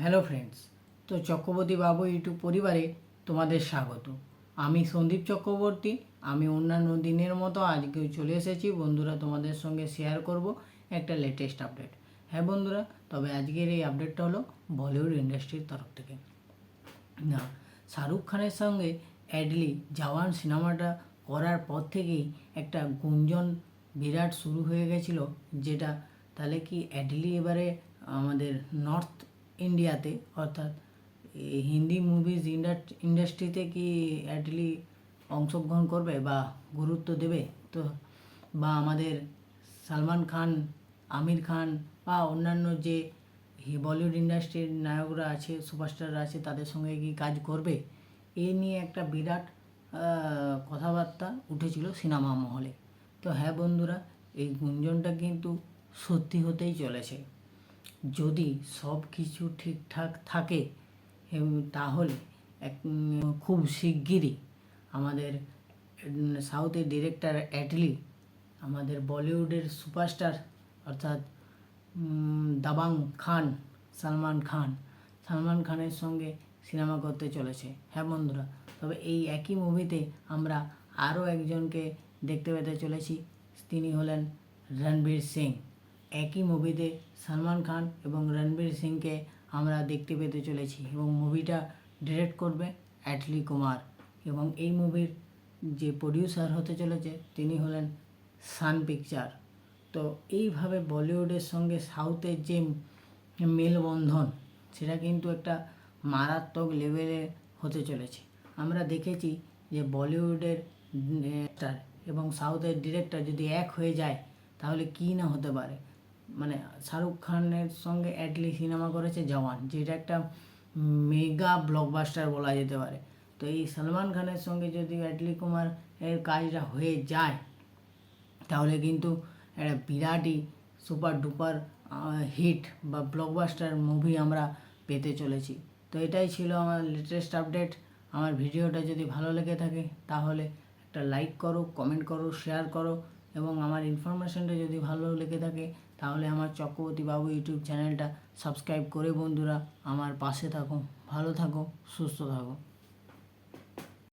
Hello friends, তো চক্রবর্তী বাবু YouTube পরিবারে তোমাদের স্বাগত। আমি সন্দীপ চক্রবর্তী। আমি অন্যান্য দিনের মতো আজকেও চলে এসেছি বন্ধুরা, তোমাদের সঙ্গে শেয়ার করব একটা লেটেস্ট আপডেট। হ্যাঁ বন্ধুরা, তবে আজকের এই আপডেটটা হলো বলিউড ইন্ডাস্ট্রির তরফ থেকে। না, শাহরুখ খানের সঙ্গে অ্যাডলি জওয়ান সিনেমাটা করার পর থেকেই একটা গুঞ্জন বিরাট শুরু হয়ে গেছিলো, যেটা তাহলে কি অ্যাডলি এবারে আমাদের নর্থ ইন্ডিয়াতে অর্থাৎ এই হিন্দি মুভিজ ইন্ডাস্ট্রিতে কি অ্যাডলি অংশগ্রহণ করবে বা গুরুত্ব দেবে, তো বা আমাদের সালমান খান, আমির খান বা অন্যান্য যে বলিউড ইন্ডাস্ট্রির নায়করা আছে, সুপারস্টাররা আছে, তাদের সঙ্গে কি কাজ করবে, এ নিয়ে একটা বিরাট কথাবার্তা উঠেছিল সিনেমা মহলে। তো হ্যাঁ বন্ধুরা, এই গুঞ্জনটা কিন্তু সত্যি হতেই চলেছে। যদি সব কিছু ঠিকঠাক থাকে তাহলে খুব শিগগিরই আমাদের সাউথের ডিরেক্টর অ্যাটলি আমাদের বলিউডের সুপারস্টার অর্থাৎ দাবাং খান সালমান খানের সঙ্গে সিনেমা করতে চলেছে। হ্যাঁ বন্ধুরা, তবে এই একই মুভিতে আমরা আরও একজনকে দেখতে পেতে চলেছি। তিনি হলেন রণবীর সিং। একই মুভিতে সালমান খান এবং রণবীর সিংকে আমরা দেখতে পেতে চলেছি এবং মুভিটা ডিরেক্ট করবে অ্যাটলি কুমার এবং এই মুভির যে প্রডিউসার হতে চলেছে তিনি হলেন সান পিকচার। তো এইভাবে বলিউডের সঙ্গে সাউথের যে মেলবন্ধন, সেটা কিন্তু একটা মারাত্মক লেভেলে হতে চলেছে। আমরা দেখেছি যে বলিউডের ডিরেক্টর এবং সাউথের ডিরেক্টর যদি এক হয়ে যায় তাহলে কী না হতে পারে। মানে শাহরুখ খানের সঙ্গে অ্যাটলি সিনেমা করেছে জওয়ান, যেটা একটা মেগা ব্লকবাস্টার বলা যেতে পারে। তো এই সলমান খানের সঙ্গে যদি অ্যাটলি কুমার এর কাজটা হয়ে যায় তাহলে কিন্তু একটা বিরাটই সুপার ডুপার হিট বা ব্লকবাস্টার মুভি আমরা পেতে চলেছি। তো এটাই ছিল আমার লেটেস্ট আপডেট। আমার ভিডিওটা যদি ভালো লেগে থাকে তাহলে একটা লাইক করো, কমেন্ট করো, শেয়ার করো এবং আমার ইনফরমেশনটা যদি ভালো লেগে থাকে তাহলে আমার চক্রবর্তী বাবু ইউটিউব চ্যানেলটা সাবস্ক্রাইব করে বন্ধুরা আমার পাশে থাকো। ভালো থাকো, সুস্থ থাকো।